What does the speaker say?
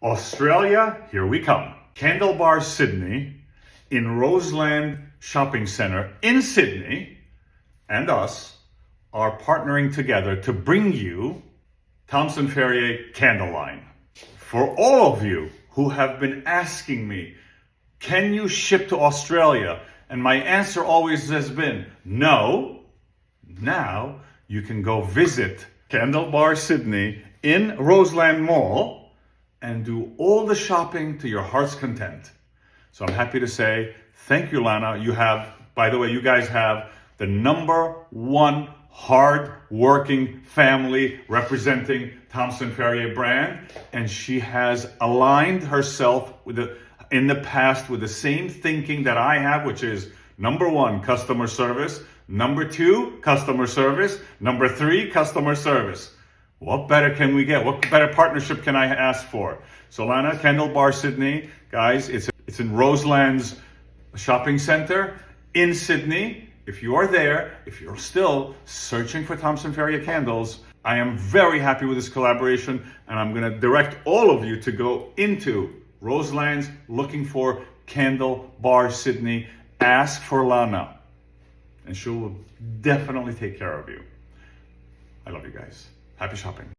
Australia, here we come. Candle Bar Sydney in Roseland Shopping Centre in Sydney and us are partnering together to bring you Thompson Ferrier candle line. For all of you who have been asking me, can you ship to Australia? And my answer always has been no. Now you can go visit Candle Bar Sydney in Roseland Mall and do all the shopping to your heart's content. So I'm happy to say thank you, Lana. You have, by the way, you guys have the #1 hard-working family representing Thompson Ferrier brand, and she has aligned herself with in the past with the same thinking that I have, which is #1, customer service, #2, customer service, #3, customer service. What better can we get? What better partnership can I ask for? So Lana, Candle Bar Sydney, guys, it's in Roseland's shopping center in Sydney. If you are there, if you're still searching for Thompson Ferrier candles, I am very happy with this collaboration, and I'm going to direct all of you to go into Roseland's looking for Candle Bar Sydney. Ask for Lana, and she will definitely take care of you. I love you guys. Happy shopping.